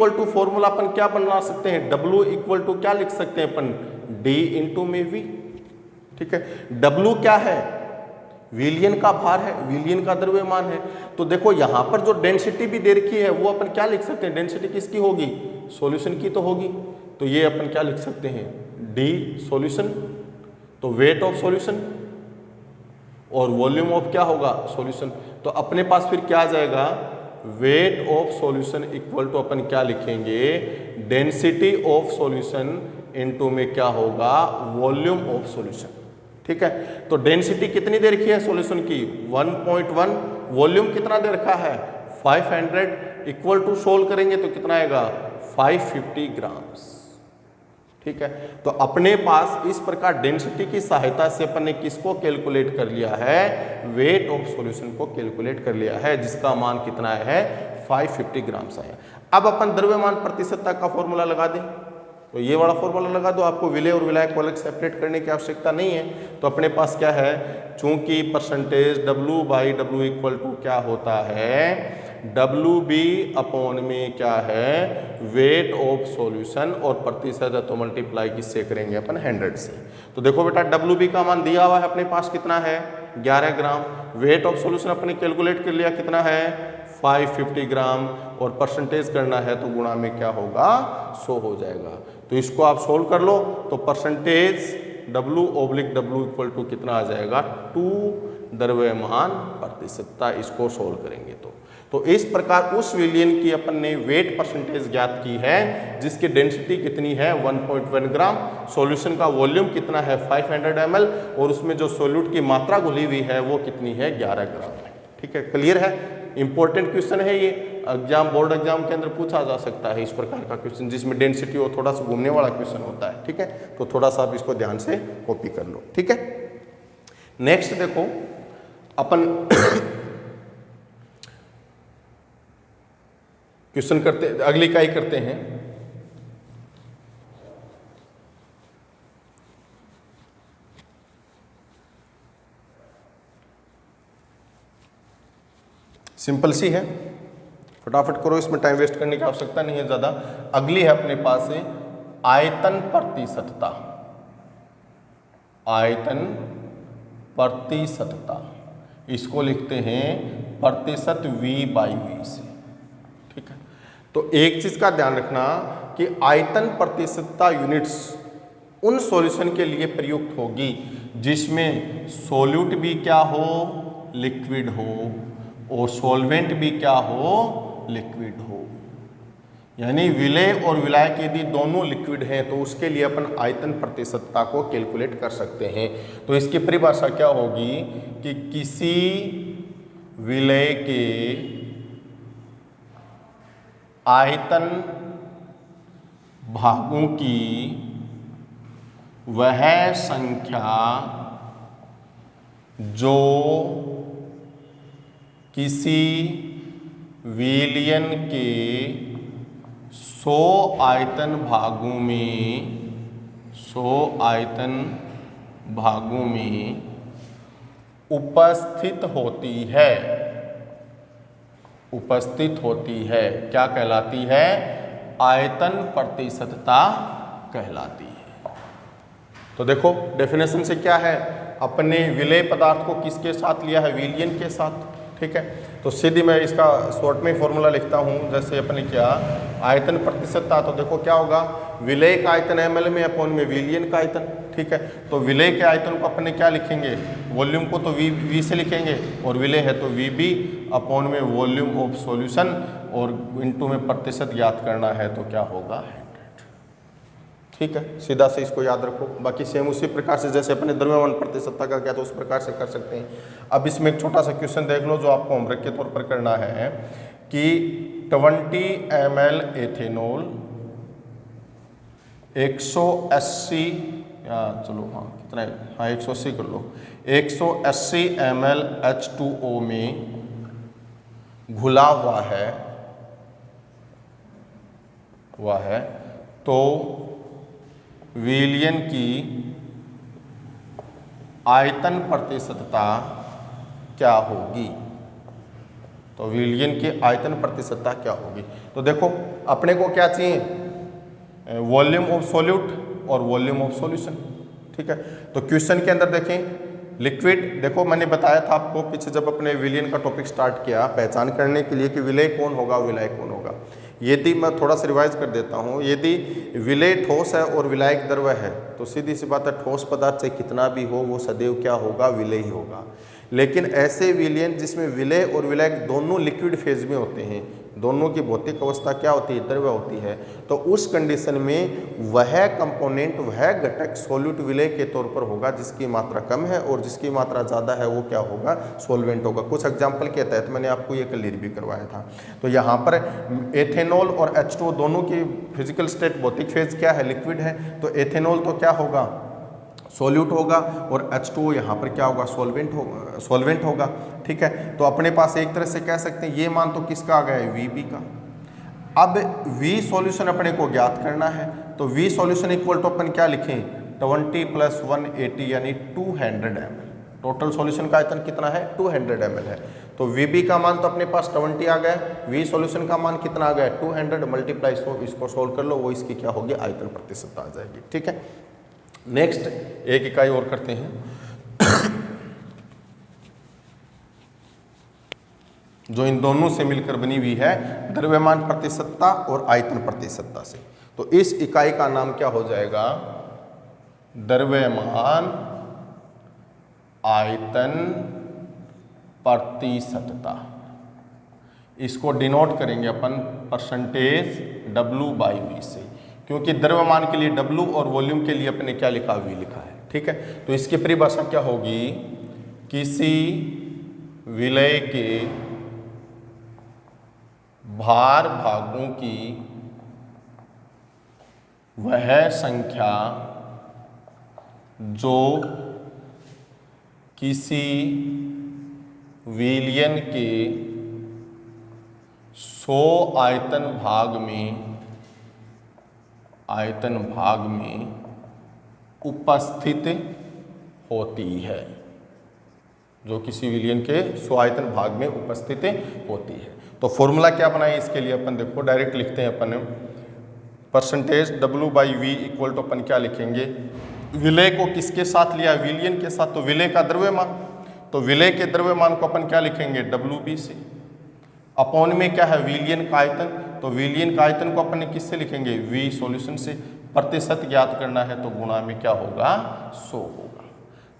Equal to formula अपन क्या बना सकते हैं, W इक्वल टू क्या लिख सकते हैं अपन, D इंटू में V। ठीक है, W क्या है, विलियन का भार है, विलियन का द्रव्यमान है। तो देखो यहां पर जो डेंसिटी भी दे रखी है वो अपन क्या लिख सकते हैं, डेंसिटी किसकी होगी, सॉल्यूशन की तो होगी। तो ये अपन क्या लिख सकते हैं, D सॉल्यूशन, तो वेट ऑफ सॉल्यूशन और वॉल्यूम ऑफ क्या होगा, सॉल्यूशन। तो अपने पास फिर क्या आ जाएगा, weight of solution equal to अपन क्या लिखेंगे, डेंसिटी ऑफ सॉल्यूशन इनटू में क्या होगा, वॉल्यूम ऑफ सॉल्यूशन। ठीक है, तो डेंसिटी कितनी दे रखी है सॉल्यूशन की, 1.1, वॉल्यूम कितना दे रखा है 500, इक्वल टू सोल्व करेंगे तो कितना आएगा 550 ग्राम्स। ठीक है, तो अपने पास इस प्रकार डेंसिटी की सहायता से अपन ने किसको कैलकुलेट कर लिया है, वेट ऑफ सॉल्यूशन को कैलकुलेट कर लिया है, जिसका मान कितना है 550 ग्राम्स आया। अब अपन द्रव्यमान प्रतिशतता का फॉर्मूला लगा दें, तो ये वाला फॉर्मूला लगा दो, आपको विलेय और विलायक को अलग सेपरेट करने की आवश्यकता नहीं है। तो अपने पास क्या है, चूंकि percentage W by W equal to क्या होता है, WB अपॉन में क्या है, वेट ऑफ सॉल्यूशन, और प्रतिशत है तो मल्टीप्लाई किससे करेंगे अपन 100 से। तो देखो बेटा WB का मान दिया हुआ है अपने पास कितना है 11 ग्राम, वेट ऑफ सॉल्यूशन अपने कैलकुलेट कर लिया कितना है 550 ग्राम, और परसेंटेज करना है तो गुणा में क्या होगा 100 हो जाएगा। तो इसको आप सोल्व कर लो, तो परसेंटेज W/W इक्वल टू कितना आ जाएगा 2 द्रव्यमान प्रतिशतता, इसको सोल्व करेंगे तो इस प्रकार उस विलियन की अपन ने वेट परसेंटेज ज्ञात की है जिसकी डेंसिटी कितनी है 1.1 ग्राम, सॉल्यूशन का वॉल्यूम कितना है 500 ml, और उसमें जो सोल्यूट की मात्रा घुली हुई है वो कितनी है 11 ग्राम है। ठीक है, क्लियर है, इंपॉर्टेंट क्वेश्चन है ये, एग्जाम बोर्ड एग्जाम के अंदर पूछा जा सकता है इस प्रकार का क्वेश्चन, जिसमें डेंसिटी हो थोड़ा सा घूमने वाला क्वेश्चन होता है। ठीक है, तो थोड़ा सा आप इसको ध्यान से कॉपी कर लो। ठीक है, नेक्स्ट देखो अपन क्वेश्चन करते, अगली इकाई करते हैं। सिंपल सी है, फटाफट करो, इसमें टाइम वेस्ट करने की आवश्यकता नहीं है ज़्यादा। अगली है अपने पास है आयतन प्रतिशतता, आयतन प्रतिशतता, इसको लिखते हैं प्रतिशत V/V से। ठीक है, तो एक चीज का ध्यान रखना कि आयतन प्रतिशतता यूनिट्स उन सॉल्यूशन के लिए प्रयुक्त होगी जिसमें सोल्यूट भी क्या हो, लिक्विड हो, और सॉल्वेंट भी क्या हो, लिक्विड हो। यानी विलेय और विलायक यदि दोनों लिक्विड हैं तो उसके लिए अपन आयतन प्रतिशतता को कैलकुलेट कर सकते हैं। तो इसकी परिभाषा क्या होगी कि किसी विलेय के आयतन भागों की वह संख्या जो किसी विलियन के 100 आयतन भागों में उपस्थित होती है, क्या कहलाती है, आयतन प्रतिशतता कहलाती है। तो देखो डेफिनेशन से क्या है, अपने विलेय पदार्थ को किसके साथ लिया है, विलियन के साथ। ठीक है, तो सीधी मैं इसका शॉर्ट में फॉर्मूला लिखता हूँ, जैसे अपने क्या आयतन प्रतिशतता, तो देखो क्या होगा, विलेय का आयतन ml में अपॉन में विलियन का आयतन। ठीक है, तो विलेय के आयतन को अपने क्या लिखेंगे, वॉल्यूम को तो V से लिखेंगे, और विलेय है तो VB अपॉन में वॉल्यूम ऑफ सॉल्यूशन, और इनटू में प्रतिशत ज्ञात करना है तो क्या होगा 100। ठीक है, सीधा से इसको याद रखो। बाकी सेम उसी प्रकार से जैसे अपने द्रव्यमान प्रतिशतता का क्या तो उस प्रकार से कर सकते हैं। अब इसमें एक छोटा सा क्वेश्चन देख लो जो आपको होमवर्क के तौर पर करना है कि 20 ml एथेनॉल 180, चलो हाँ कितना है, हाँ 180 कर लो, 180 ml H2O में घुला हुआ है तो विलियन की आयतन प्रतिशतता क्या होगी। तो विलयन की आयतन प्रतिशतता क्या होगी। तो देखो अपने को क्या चाहिए, वॉल्यूम ऑफ सॉल्यूट और वॉल्यूम ऑफ सॉल्यूशन। ठीक है, तो क्वेश्चन के अंदर देखें लिक्विड, देखो मैंने बताया था आपको पीछे जब अपने विलयन का टॉपिक स्टार्ट किया पहचान करने के लिए कि विलय कौन होगा विलाय कौन होगा। यदि मैं थोड़ा सा रिवाइज कर देता हूँ, यदि विलय ठोस है और विलायक द्रव है तो सीधी सी बात है ठोस पदार्थ से कितना भी हो वो सदैव क्या होगा, विलय ही होगा। लेकिन ऐसे विलयन जिसमें विलय और विलायक दोनों लिक्विड फेज में होते हैं, दोनों की भौतिक अवस्था क्या होती है, द्रव्य होती है, तो उस कंडीशन में वह कंपोनेंट वह घटक सॉल्यूट विलय के तौर पर होगा जिसकी मात्रा कम है और जिसकी मात्रा ज़्यादा है वो क्या होगा, सॉल्वेंट होगा। कुछ एग्जाम्पल के तहत मैंने आपको ये क्लियर भी करवाया था। तो यहाँ पर एथेनॉल और H2 दोनों की फिजिकल स्टेट भौतिक फेज क्या है, लिक्विड है, तो एथेनॉल तो क्या होगा, सॉल्यूट होगा और H2O यहाँ पर क्या होगा, सॉल्वेंट होगा। ठीक है, तो अपने पास एक तरह से कह सकते हैं ये मान तो किसका आ गया है, VB का। अब V सॉल्यूशन अपने को ज्ञात करना है, तो V सॉल्यूशन इक्वल टू अपन क्या लिखें, 20 + 180 यानी 200 ml। टोटल सॉल्यूशन का आयतन कितना है, 200 ml है। तो VB का मान तो अपने पास 20 आ गया, V सॉल्यूशन का मान कितना आ गया, 200 मल्टीप्लाई 100, इसको सोल्व कर लो, वो इसकी क्या होगी, आयतन प्रतिशतता आ जाएगी। ठीक है, नेक्स्ट एक इकाई और करते हैं जो इन दोनों से मिलकर बनी हुई है, द्रव्यमान प्रतिशतता और आयतन प्रतिशतता से। तो इस इकाई का नाम क्या हो जाएगा, द्रव्यमान आयतन प्रतिशतता। इसको डिनोट करेंगे अपन परसेंटेज W/V से, क्योंकि द्रव्यमान के लिए W और वॉल्यूम के लिए अपने क्या लिखा, V लिखा है। ठीक है, तो इसकी परिभाषा क्या होगी, किसी विलय के भार भागों की वह संख्या जो किसी विलयन के 100 आयतन भाग में उपस्थित होती है, जो किसी विलयन के 100 आयतन भाग में उपस्थित होती है। तो फॉर्मूला क्या बनाए इसके लिए, अपन देखो डायरेक्ट लिखते हैं अपन, परसेंटेज W/V इक्वल टू अपन क्या लिखेंगे, विलय को किसके साथ लिया, विलयन के साथ, तो विलय का द्रव्यमान, तो विलय के द्रव्यमान को अपन क्या लिखेंगे, WB से, अपॉन में क्या है, विलयन का आयतन, तो विलयन का आयतन को अपन ने किससे लिखेंगे, V सॉल्यूशन से। प्रतिशत ज्ञात करना है तो गुणा में क्या होगा, 100 होगा।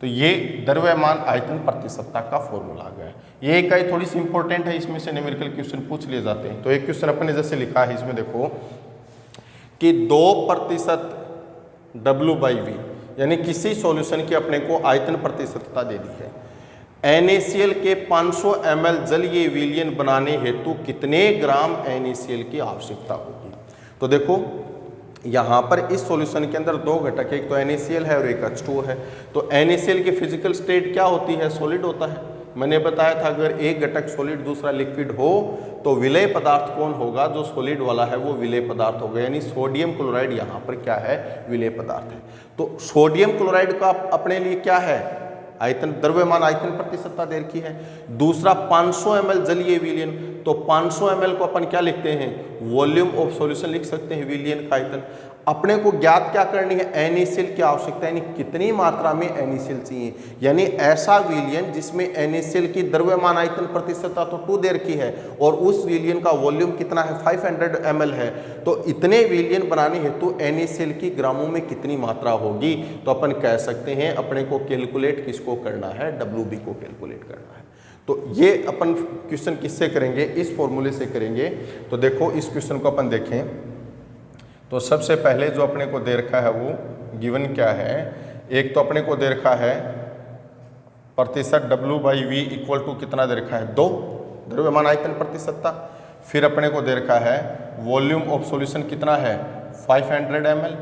तो ये द्रव्यमान आयतन प्रतिशतता का फॉर्मूला आ गया। ये इकाई थोड़ी सी इंपॉर्टेंट है, इसमें से न्यूमेरिकल क्वेश्चन पूछ लिए जाते हैं। तो एक क्वेश्चन अपन ने जैसे लिखा है इसमें देखो कि 2% W/V यानी किसी सॉल्यूशन की अपने को आयतन प्रतिशतता दे दी है। NaCl के 500 ml जलीय विलयन बनाने हेतु कितने ग्राम NaCl की आवश्यकता होगी। तो देखो यहाँ पर इस सॉल्यूशन के अंदर दो घटक, एक तो NaCl है और एक H2O है। तो NaCl की फिजिकल स्टेट क्या होती है, सॉलिड होता है। मैंने बताया था अगर एक घटक सॉलिड दूसरा लिक्विड हो तो विलय पदार्थ कौन होगा, जो सॉलिड वाला है वो विलय पदार्थ होगा, यानी सोडियम क्लोराइड यहाँ पर क्या है, विलय पदार्थ है। तो सोडियम क्लोराइड का अपने लिए क्या है, आयतन, द्रव्यमान आयतन प्रतिशतता दे रखी है। दूसरा 500 ml जलीय विलयन, तो 500 ml को अपन क्या लिखते हैं, वॉल्यूम ऑफ सॉल्यूशन लिख सकते हैं, विलयन का आयतन। अपने को ज्ञात क्या करनी है, NaCl की आवश्यकता, यानी कितनी मात्रा में NaCl चाहिए, यानी ऐसा विलयन जिसमें NaCl की द्रव्यमान आयतन प्रतिशतता तो 2 दे रखी है और उस विलयन का वॉल्यूम कितना है, 500 ml है। तो इतने विलयन बनाने हेतु NaCl की ग्रामों में कितनी मात्रा होगी, तो अपन कह सकते हैं अपने को कैलकुलेट किसको करना है, WB को कैलकुलेट करना है। तो ये अपन क्वेश्चन किससे करेंगे, इस फॉर्मूले से करेंगे। तो देखो इस क्वेश्चन को अपन देखें तो सबसे पहले जो अपने को दे रखा है वो गिवन क्या है, एक तो अपने को दे रखा है प्रतिशत W/V इक्वल टू कितना दे रखा है, 2 द्रव्यमान आयतन प्रतिशतता। फिर अपने को दे रखा है वॉल्यूम ऑफ सॉल्यूशन कितना है, 500 ml।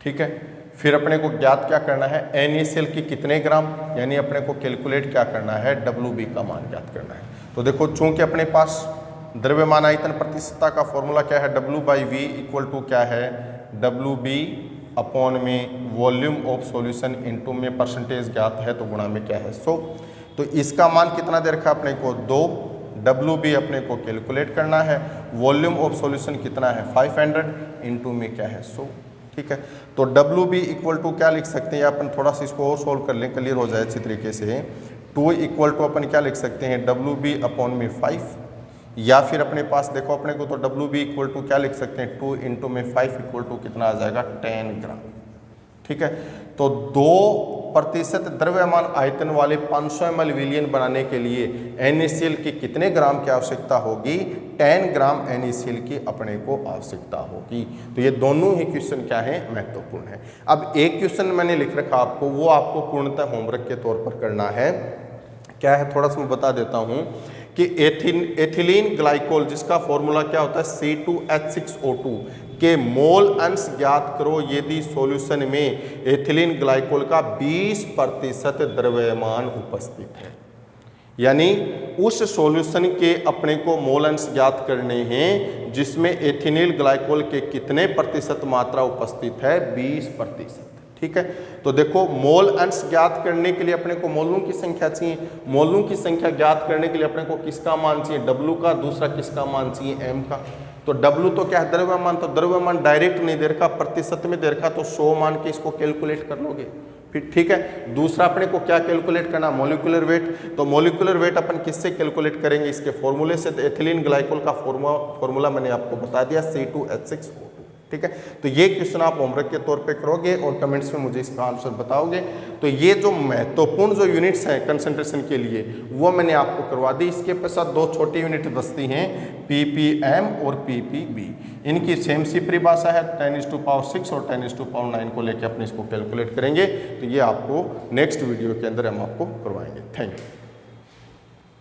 ठीक है, फिर अपने को ज्ञात क्या करना है, NaCl की कितने ग्राम, यानी अपने को कैलकुलेट क्या करना है, WB का मान ज्ञात करना है। तो देखो चूंकि अपने पास द्रव्यमान आयतन प्रतिशतता का फॉर्मूला क्या है, W/V इक्वल टू क्या है, WB अपॉन में वॉल्यूम ऑफ सॉल्यूशन इनटू में परसेंटेज ज्ञात है तो गुणा में क्या है, 100। तो इसका मान कितना दे रखा है अपने को, 2 डब्ल्यू बी अपने को कैलकुलेट करना है। वॉल्यूम ऑफ सॉल्यूशन कितना है 500 इनटू में क्या है 100। ठीक है, तो डब्ल्यू बी इक्वल टू क्या लिख सकते हैं, अपन थोड़ा सा इसको और सोल्व कर लें, क्लियर हो जाए अच्छी तरीके से। 2 इक्वल टू अपन क्या लिख सकते हैं डब्ल्यू बी अपॉन में 5, या फिर अपने पास देखो अपने को तो डब्ल्यू बी इक्वल टू क्या लिख सकते हैं 2 इंटू में 5 इक्वल टू कितना आ जाएगा 10 ग्राम। ठीक है, तो 2% द्रव्यमान आयतन वाले 500 ml विलियन बनाने के लिए NaCl की कितने ग्राम की आवश्यकता होगी, 10 ग्राम NaCl की अपने को आवश्यकता होगी। तो ये दोनों ही क्वेश्चन क्या है महत्वपूर्ण है। अब एक क्वेश्चन मैंने लिख रखा आपको, वो आपको पूर्णतः होमवर्क के तौर पर करना है। क्या है थोड़ा सा मैं बता देता हूं कि एथिलीन ग्लाइकोल जिसका फॉर्मूला क्या होता है C2H6O2 के मोल अंश ज्ञात करो यदि सॉल्यूशन में एथिलीन ग्लाइकोल का 20% द्रव्यमान उपस्थित है। यानी उस सॉल्यूशन के अपने को मोल अंश ज्ञात करने हैं जिसमें एथिलीन ग्लाइकोल के कितने प्रतिशत मात्रा उपस्थित है 20%। ठीक है, तो देखो मोल अंश ज्ञात करने के लिए अपने को मोलों की संख्या चाहिए। मोलों की संख्या ज्ञात करने के लिए अपने को किसका मान चाहिए W का, दूसरा किसका मान चाहिए M का। तो W तो क्या है द्रव्यमान, तो द्रव्यमान डायरेक्ट नहीं दे रखा, प्रतिशत में दे रखा, तो 100 मान के इसको कैलकुलेट कर लोगे फिर। ठीक है, दूसरा अपने को क्या कैलकुलेट करना मॉलिक्यूलर वेट। तो मॉलिक्यूलर वेट अपन किससे कैलकुलेट करेंगे, इसके फॉर्मूले से। तो एथिलीन ग्लाइकोल का फॉर्मूला मैंने आपको बता दिया C2H6O2। ठीक है, तो ये क्वेश्चन आप होमवर्क के तौर पे करोगे और कमेंट्स में मुझे इसका आंसर बताओगे। तो ये जो महत्वपूर्ण जो यूनिट्स हैं कंसंट्रेशन के लिए वो मैंने आपको करवा दी। इसके पश्चात 2 छोटी यूनिट दस्ती हैं ppm और ppb। इनकी सेम सी परिभाषा है 10⁶ और 10⁹ को लेकर अपने इसको कैलकुलेट करेंगे। तो ये आपको नेक्स्ट वीडियो के अंदर हम आपको करवाएंगे। Thank you.